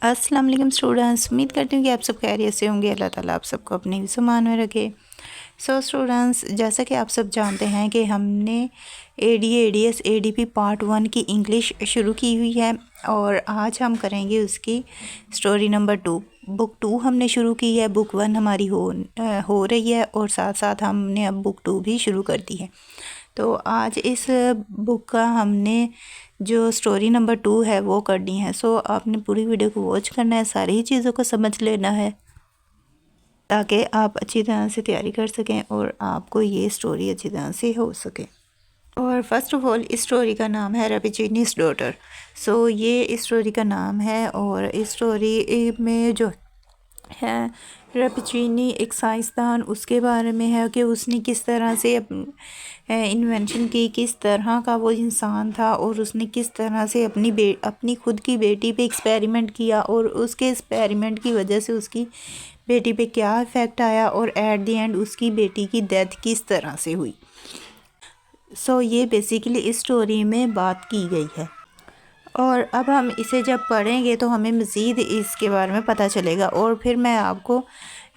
अस्सलाम वालेकुम स्टूडेंट्स, उम्मीद करती हूँ कि आप सब खैरियत से होंगे। अल्लाह ताला आप सबको अपने ईमान में रखे। सो स्टूडेंट्स, जैसा कि आप सब जानते हैं कि हमने ADS ADP पार्ट 1 की इंग्लिश शुरू की हुई है और आज हम करेंगे उसकी स्टोरी नंबर 2। बुक 2 हमने शुरू की है, बुक 1 हमारी हो रही है और साथ साथ हमने अब बुक 2 भी शुरू कर दी है। तो आज इस बुक का हमने जो स्टोरी नंबर 2 है वो करनी है। सो आपने पूरी वीडियो को वॉच करना है, सारी ही चीज़ों को समझ लेना है ताकि आप अच्छी तरह से तैयारी कर सकें और आपको ये स्टोरी अच्छी तरह से हो सके। और फर्स्ट ऑफ ऑल इस स्टोरी का नाम है रैपिचिनीज़ डॉटर। सो ये इस स्टोरी का नाम है और इस स्टोरी में जो है रैपिचिनी एक साइंसदान, उसके बारे में है कि उसने किस तरह से इन्वेंशन की, किस तरह का वो इंसान था और उसने किस तरह से अपनी खुद की बेटी पे एक्सपेरिमेंट किया और उसके एक्सपेरिमेंट की वजह से उसकी बेटी पे क्या इफ़ेक्ट आया और एट द एंड उसकी बेटी की डेथ किस तरह से हुई। सो ये बेसिकली इस स्टोरी में बात की गई है और अब हम इसे जब पढ़ेंगे तो हमें मज़ीद इसके बारे में पता चलेगा और फिर मैं आपको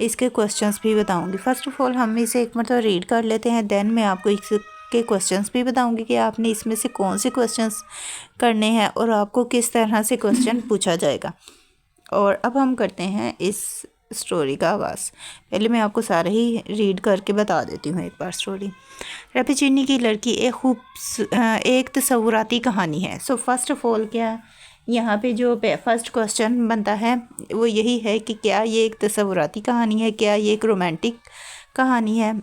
इसके क्वेश्चंस भी बताऊंगी। फ़र्स्ट ऑफ़ ऑल हम इसे एक मतलब रीड कर लेते हैं, देन मैं आपको इसके क्वेश्चंस भी बताऊंगी कि आपने इसमें से कौन से क्वेश्चंस करने हैं और आपको किस तरह से क्वेश्चन पूछा जाएगा। और अब हम करते हैं इस स्टोरी का आगाज़। पहले मैं आपको सारे ही रीड करके बता देती हूँ एक बार स्टोरी। रैपिचिनी की लड़की एक तस्वुराती कहानी है। सो फर्स्ट ऑफ ऑल क्या यहाँ पे जो फर्स्ट क्वेश्चन बनता है वो यही है कि क्या ये एक तस्वुराती कहानी है, क्या ये एक रोमांटिक कहानी है।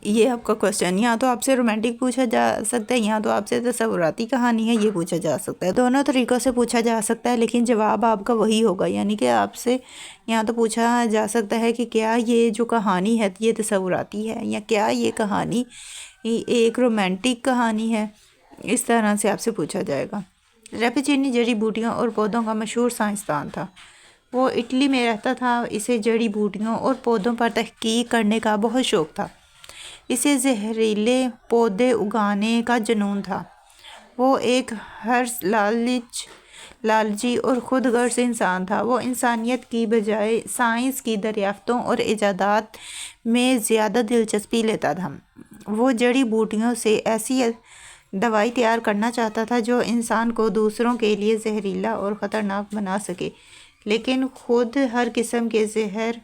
ये आपका क्वेश्चन यहाँ तो आपसे रोमांटिक पूछा जा सकता है, यहाँ तो आपसे तस्वुराती कहानी है ये पूछा जा सकता है। दोनों तरीक़ों से पूछा जा सकता है लेकिन जवाब आपका वही होगा। यानी कि आपसे यहाँ तो पूछा जा सकता है कि क्या ये जो कहानी है ये तस्वुराती है या क्या ये कहानी एक रोमांटिक कहानी है, इस तरह से आपसे पूछा जाएगा। रैपिचिनी जड़ी बूटियों और पौधों का मशहूर साइंसदान था। वो इटली में रहता था। इसे जड़ी बूटियों और पौधों पर तहकीक करने का बहुत शौक़ था। इसे जहरीले पौधे उगाने का जुनून था। वो एक लालची और खुदगर्ज इंसान था। वो इंसानियत की बजाय साइंस की दरियाफ्तों और इजादात में ज़्यादा दिलचस्पी लेता था। वो जड़ी बूटियों से ऐसी दवाई तैयार करना चाहता था जो इंसान को दूसरों के लिए जहरीला और ख़तरनाक बना सके लेकिन खुद हर किस्म के जहर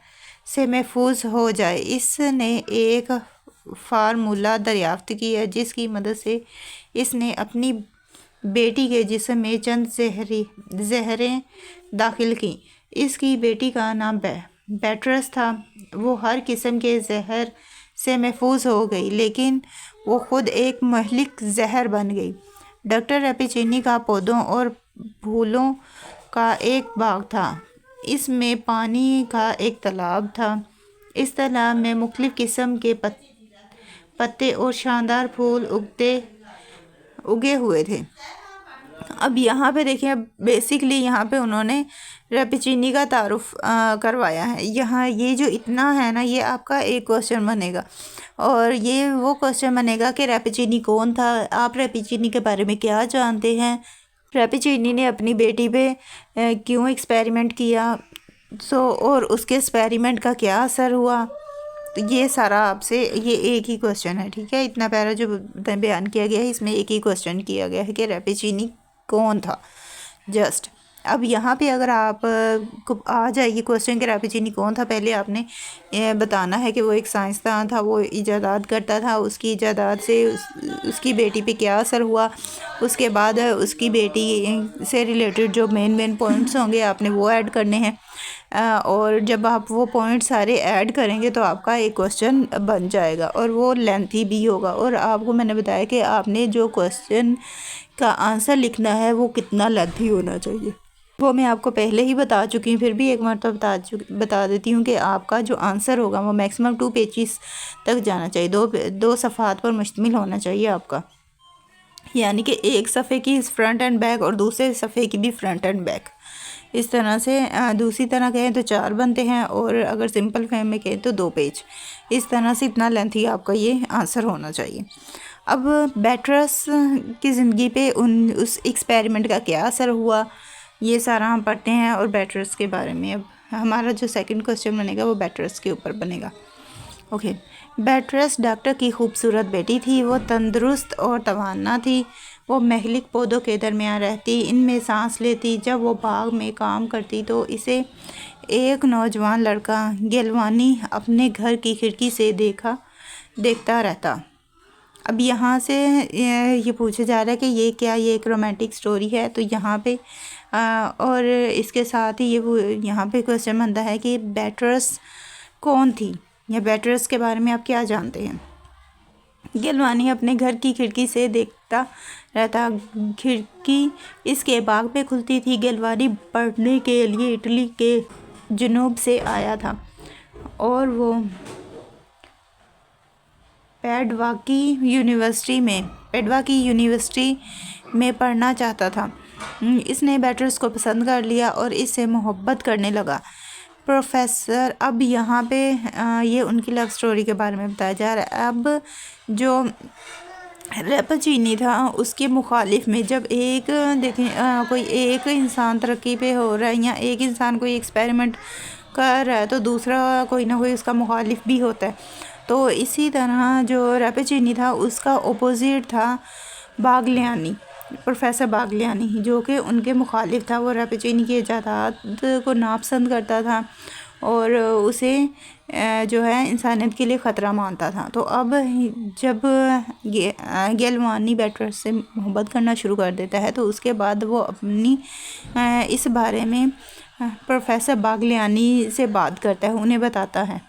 से महफूज हो जाए। इसने एक फार्मूला दरियाफ्त की है जिसकी मदद से इसने अपनी बेटी के जिस्म में चंद जहरें दाखिल की। इसकी बेटी का नाम बेट्रस था। वो हर किस्म के जहर से महफूज हो गई लेकिन वो ख़ुद एक महलिक जहर बन गई। डॉक्टर रैपिचिनी का पौधों और फूलों का एक बाग था। इसमें पानी का एक तालाब था। इस तालाब में मुख्तलिफ़ किस्म के पत्ते और शानदार फूल उगे हुए थे। अब यहाँ पे देखिए, बेसिकली यहाँ पे उन्होंने रैपिचिनी का तारुफ करवाया है। यहाँ ये जो इतना है ना, ये आपका एक क्वेश्चन बनेगा और ये वो क्वेश्चन बनेगा कि रैपिचिनी कौन था, आप रैपिचिनी के बारे में क्या जानते हैं, रैपिचिनी ने अपनी बेटी पे क्यों एक्सपेरिमेंट किया, और उसके एक्सपेरिमेंट का क्या असर हुआ। तो ये सारा आपसे ये एक ही क्वेश्चन है, ठीक है। इतना प्यारा जो बयान किया गया है इसमें एक ही क्वेश्चन किया गया है कि रैपिचिनी कौन था, जस्ट। अब यहाँ पे अगर आप को आ जाएगी क्वेश्चन कि रैपिचिनी कौन था, पहले आपने बताना है कि वो एक साइंसदान था, वो इजादात करता था, उसकी इजादात से उसकी बेटी पे क्या असर हुआ। उसके बाद उसकी बेटी से रिलेटेड जो मेन पॉइंट्स होंगे आपने वो ऐड करने हैं और जब आप वो पॉइंट सारे ऐड करेंगे तो आपका एक क्वेश्चन बन जाएगा और वो लेंथी भी होगा। और आपको मैंने बताया कि आपने जो क्वेश्चन का आंसर लिखना है वो कितना लेंथी होना चाहिए, वो मैं आपको पहले ही बता चुकी हूँ, फिर भी एक मरतबा बता देती हूँ कि आपका जो आंसर होगा वो मैक्सिमम 2 पेजेस तक जाना चाहिए। दो सफ़ात पर मुश्तमिल होना चाहिए आपका, यानी कि एक सफ़े की फ्रंट एंड बैक और दूसरे सफ़े की भी फ्रंट एंड बैक। इस तरह से दूसरी तरह कहें तो 4 बनते हैं और अगर सिंपल फॉर्म में कहें तो 2 पेज। इस तरह से इतना लेंथी आपका ये आंसर होना चाहिए। अब बेट्रस की ज़िंदगी पे उस एक्सपेरिमेंट का क्या असर हुआ, ये सारा हम पढ़ते हैं और बैटर्स के बारे में। अब हमारा जो सेकंड क्वेश्चन बनेगा वो बैटर्स के ऊपर बनेगा। ओके, बैटरस डॉक्टर की खूबसूरत बेटी थी। वो तंदुरुस्त और तवाना थी। वो महलिक पौधों के दरमियान रहती, इनमें सांस लेती। जब वो बाग में काम करती तो इसे एक नौजवान लड़का गिलवानी अपने घर की खिड़की से देखता रहता। अब यहाँ से ये पूछा जा रहा है कि ये एक रोमांटिक स्टोरी है। तो यहाँ पे और इसके साथ ही यहाँ पे क्वेश्चन बनता है कि बैटरस कौन थी, या बैटरस के बारे में आप क्या जानते हैं। गिलवानी अपने घर की खिड़की से देखता रहता। खिड़की इसके बाग पे खुलती थी। गिलवानी पढ़ने के लिए इटली के जनूब से आया था और वो पैडवा की यूनिवर्सिटी में पढ़ना चाहता था। इसने बैटरस को पसंद कर लिया और इससे मोहब्बत करने लगा। प्रोफेसर, अब यहाँ पे ये उनकी लव स्टोरी के बारे में बताया जा रहा है। अब जो रेपचीनी था उसके मुखालिफ में जब कोई एक इंसान तरक्की पे हो रहा है या एक इंसान कोई एक्सपेरिमेंट कर रहा है तो दूसरा कोई ना कोई उसका मुखालिफ भी होता है। तो इसी तरह जो रेपचीनी था उसका ओपोजिट था बागलियानी, प्रोफेसर बागलियानी, जो कि उनके मुखालिफ था। वो रेपचीनी की इजादात को नापसंद करता था और उसे जो है इंसानियत के लिए ख़तरा मानता था। तो अब जब गिलवानी बैटरस से मोहब्बत करना शुरू कर देता है तो उसके बाद वो अपनी इस बारे में प्रोफेसर बागलियानी से बात करता है, उन्हें बताता है।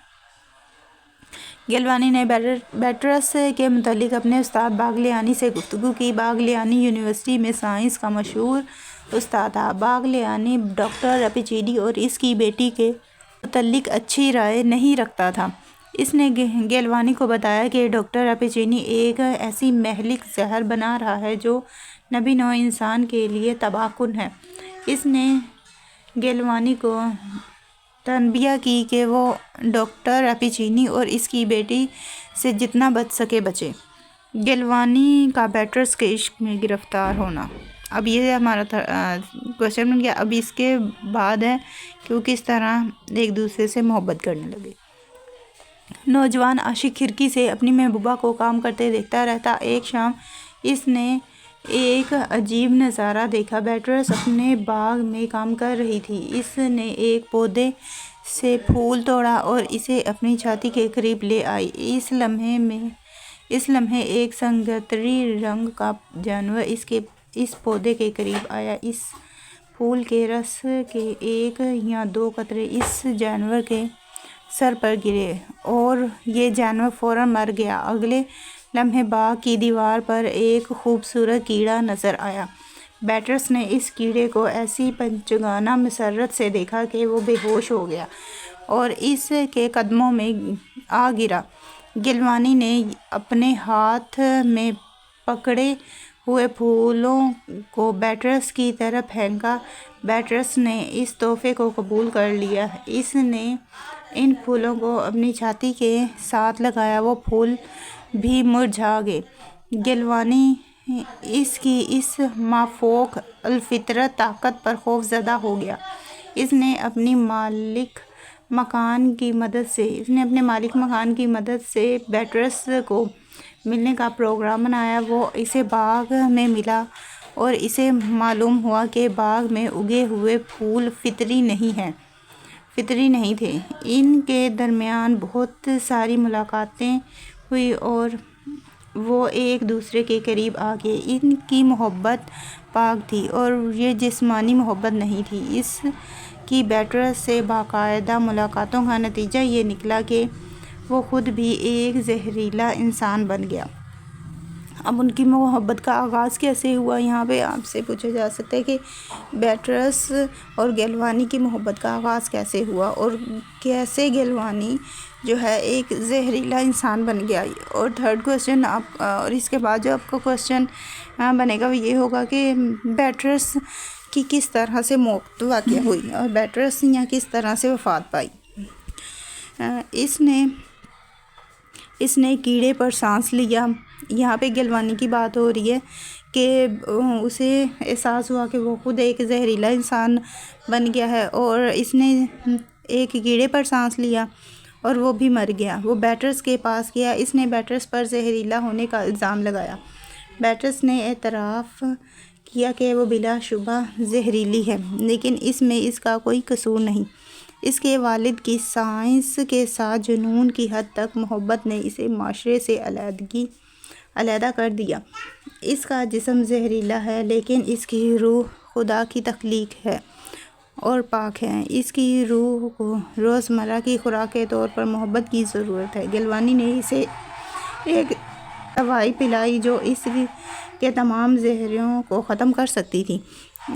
गिलवानी ने बैटरस के मुतालिक अपने उस्ताद बागलियानी से गुफ्तगू की। बागलियानी यूनिवर्सिटी में साइंस का मशहूर उस्ताद था। बागलियानी डॉक्टर रेपचीनी और इसकी बेटी के मुतालिक अच्छी राय नहीं रखता था। इसने गिलवानी को बताया कि डॉक्टर रेपचीनी एक ऐसी महलिक जहर बना रहा है जो नबी नौ इंसान के लिए तबाहकुन है। इसने गिलवानी को तनबिया की कि वो डॉक्टर रेपचीनी और इसकी बेटी से जितना बच सके बचे। गिलवानी का बैटरस के इश्क में गिरफ्तार होना। अब ये हमारा क्वेश्चन बन गया। अब इसके बाद है कि वो किस तरह एक दूसरे से मोहब्बत करने लगे। नौजवान आशिक खिड़की से अपनी महबूबा को काम करते देखता रहता। एक शाम इसने एक अजीब नज़ारा देखा। बैटरस अपने बाग में काम कर रही थी। इसने एक पौधे से फूल तोड़ा और इसे अपनी छाती के करीब ले आई। इस लम्हे एक संगतरी रंग का जानवर इस पौधे के करीब आया। इस फूल के रस के एक या दो कतरे इस जानवर के सर पर गिरे और ये जानवर फ़ौरन मर गया। अगले लम्हे बाग की दीवार पर एक खूबसूरत कीड़ा नज़र आया। बैटरस ने इस कीड़े को ऐसी पंचगाना मसरत से देखा कि वो बेहोश हो गया और इसके कदमों में आ गिरा। गिलवानी ने अपने हाथ में पकड़े हुए फूलों को बैटरस की तरफ फेंका। बैटरस ने इस तोहफे को कबूल कर लिया। इसने इन फूलों को अपनी छाती के साथ लगाया। वो फूल भी मुरझा गए। गिलवानी इसकी इस माफोक अलफितरत ताकत पर खौफज़दा हो गया। इसने अपने मालिक मकान की मदद से बैटरस को मिलने का प्रोग्राम बनाया। वो इसे बाग में मिला और इसे मालूम हुआ कि बाग में उगे हुए फूल फितरी नहीं थे। इनके दरमियान बहुत सारी मुलाकातें हुई और वो एक दूसरे के करीब आ गए। इनकी मोहब्बत पाक थी और ये जिस्मानी मोहब्बत नहीं थी। इसकी बैटरस से बाकायदा मुलाकातों का नतीजा ये निकला कि वो ख़ुद भी एक जहरीला इंसान बन गया। अब उनकी मोहब्बत का आगाज़ कैसे हुआ, यहाँ पे आपसे पूछा जा सकता है कि बैटरस और गिलवानी की मोहब्बत का आगाज़ कैसे हुआ और कैसे गिलवानी जो है एक जहरीला इंसान बन गया। और थर्ड क्वेश्चन और इसके बाद जो आपका क्वेश्चन बनेगा वो ये होगा कि बैटरस की किस तरह से मौत वाक़या हुई और बैटरस यहाँ किस तरह से वफ़ात पाई। इसने कीड़े पर सांस लिया। यहाँ पे गिलवानी की बात हो रही है कि उसे एहसास हुआ कि वो खुद एक जहरीला इंसान बन गया है और इसने एक कीड़े पर सांस लिया और वो भी मर गया। वो बैटर्स के पास गया, इसने बैटर्स पर जहरीला होने का इल्ज़ाम लगाया। बैटर्स ने एतराफ़ किया कि वो बिलाशुबा जहरीली है, लेकिन इसमें इसका कोई कसूर नहीं। इसके वालिद की साइंस के साथ जुनून की हद तक मोहब्बत ने इसे माशरे से अलहदा कर दिया। इसका जिस्म जहरीला है, लेकिन इसकी रूह खुदा की तख्लीक है और पाक है। इसकी रूह को रोज़मर्रा की खुराक के तौर पर मोहब्बत की ज़रूरत है। गिलवानी ने इसे एक दवाई पिलाई जो इसके तमाम जहरों को ख़त्म कर सकती थी।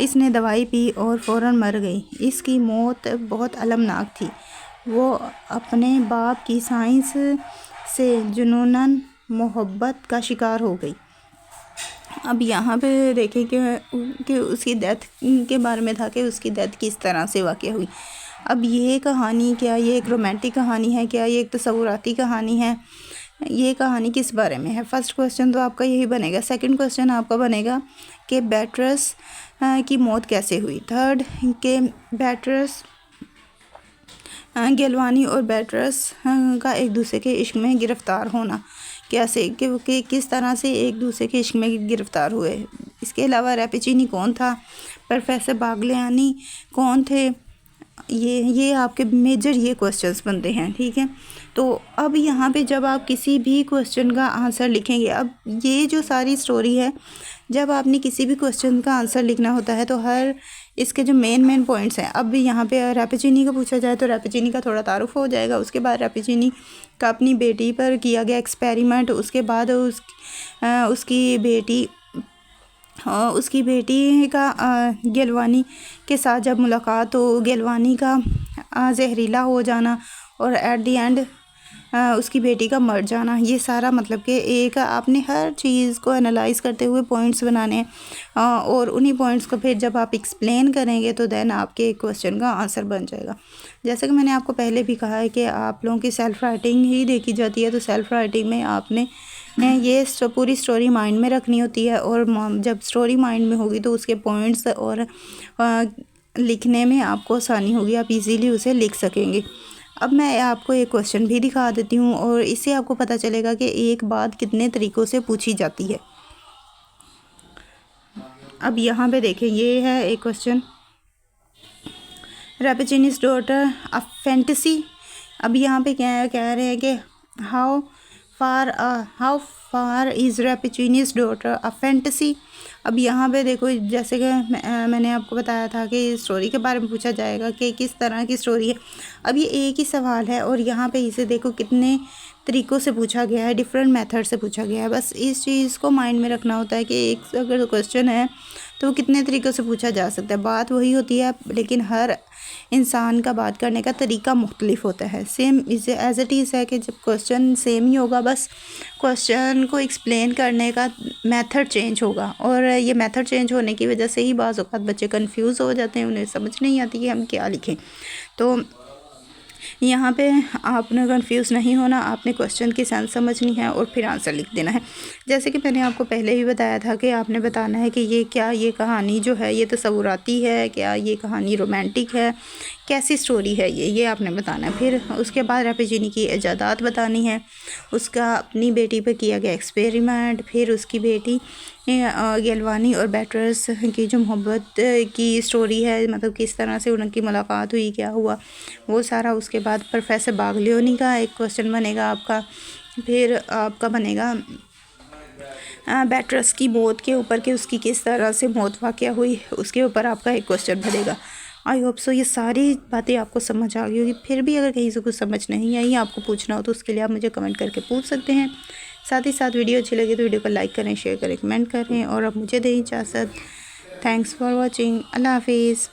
इसने दवाई पी और फ़ौरन मर गई। इसकी मौत बहुत अलमनाक थी। वो अपने बाप की साइंस से जुनूनन मोहब्बत का शिकार हो गई। अब यहाँ पे देखें कि उसकी डेथ के बारे में था कि उसकी डेथ किस तरह से वाक़या हुई। अब ये कहानी क्या ये एक रोमांटिक कहानी है, क्या ये एक तसव्वुराती कहानी है, ये कहानी किस बारे में है? फर्स्ट क्वेश्चन तो आपका यही बनेगा। सेकंड क्वेश्चन आपका बनेगा कि बैटरस की मौत कैसे हुई। थर्ड के बैटरस गिलवानी और बैटरस का एक दूसरे के इश्क में गिरफ़्तार होना कैसे, कि किस तरह से एक दूसरे के इश्क में गिरफ़्तार हुए। इसके अलावा रैपेचिनी कौन था, प्रोफेसर बाग्लियानी कौन थे, ये आपके मेजर ये क्वेश्चंस बनते हैं, ठीक है। तो अब यहाँ पे जब आप किसी भी क्वेश्चन का आंसर लिखेंगे, अब ये जो सारी स्टोरी है, जब आपने किसी भी क्वेश्चन का आंसर लिखना होता है तो हर इसके जो मेन पॉइंट्स हैं, अब यहाँ पे रैपेचिनी का पूछा जाए तो रैपेचिनी का थोड़ा तारुफ हो जाएगा। उसके बाद रैपेचिनी का अपनी बेटी पर किया गया एक्सपेरिमेंट, उसके बाद उसकी बेटी का गिलवानी के साथ जब मुलाकात हो, गिलवानी का जहरीला हो जाना और एट दी एंड उसकी बेटी का मर जाना, ये सारा मतलब कि एक आपने हर चीज़ को एनालाइज़ करते हुए पॉइंट्स बनाने हैं और उन्हीं पॉइंट्स को फिर जब आप एक्सप्लेन करेंगे तो देन आपके क्वेश्चन का आंसर बन जाएगा। जैसे कि मैंने आपको पहले भी कहा है कि आप लोगों की सेल्फ़ राइटिंग ही देखी जाती है, तो सेल्फ़ राइटिंग में आपने ये पूरी स्टोरी माइंड में रखनी होती है और जब स्टोरी माइंड में होगी तो उसके पॉइंट्स और लिखने में आपको आसानी होगी, आप इजीली उसे लिख सकेंगे। अब मैं आपको एक क्वेश्चन भी दिखा देती हूँ और इससे आपको पता चलेगा कि एक बात कितने तरीक़ों से पूछी जाती है। अब यहाँ पे देखें, ये है एक question, Rappaccini's daughter a fantasy. अब यहाँ पे क्या कह रहे हैं कि how far is Rappaccini's daughter a fantasy. अब यहाँ पे देखो, जैसे कि मैंने आपको बताया था कि स्टोरी के बारे में पूछा जाएगा कि किस तरह की स्टोरी है। अब ये एक ही सवाल है और यहाँ पे इसे देखो कितने तरीक़ों से पूछा गया है, डिफरेंट मेथड से पूछा गया है। बस इस चीज़ को माइंड में रखना होता है कि एक अगर क्वेश्चन है तो वो कितने तरीक़ों से पूछा जा सकता है। बात वही होती है, लेकिन हर इंसान का बात करने का तरीका मुख्तलिफ होता है। सेम एज़ इट इज़ है कि जब क्वेश्चन सेम ही होगा, बस क्वेश्चन को एक्सप्लेन करने का मेथड चेंज होगा और ये मेथड चेंज होने की वजह से ही बाज़ औक़ात बच्चे कंफ्यूज हो जाते हैं, उन्हें समझ नहीं आती कि हम क्या लिखें। तो यहाँ पे आपने कंफ्यूज नहीं होना, आपने क्वेश्चन की सेंस समझनी है और फिर आंसर लिख देना है। जैसे कि मैंने आपको पहले भी बताया था कि आपने बताना है कि ये कहानी जो है ये तसव्वुराती है, क्या ये कहानी रोमांटिक है, कैसी स्टोरी है ये आपने बताना है। फिर उसके बाद रैपेचिनी की इजादात बतानी है, उसका अपनी बेटी पर किया गया एक्सपेरिमेंट, फिर उसकी बेटी गिलवानी और बैटरस की जो मोहब्बत की स्टोरी है, मतलब किस तरह से उनकी मुलाकात हुई, क्या हुआ, वो सारा। उसके बाद प्रोफेसर बाग्लियानी का एक क्वेश्चन बनेगा आपका। फिर आपका बनेगा बैटरस की मौत के ऊपर कि उसकी किस तरह से मौत वाक़या हुई, उसके ऊपर आपका एक क्वेश्चन बनेगा। आई होप सो ये सारी बातें आपको समझ आ गई होगी। फिर भी अगर कहीं से कुछ समझ नहीं आई, आपको पूछना हो, तो उसके लिए आप मुझे कमेंट करके पूछ सकते हैं। साथ ही साथ वीडियो अच्छी लगे तो वीडियो को लाइक करें, शेयर करें, कमेंट करें और अब मुझे दें इजाज़त। Thanks for watching. अल्लाह हाफिज़।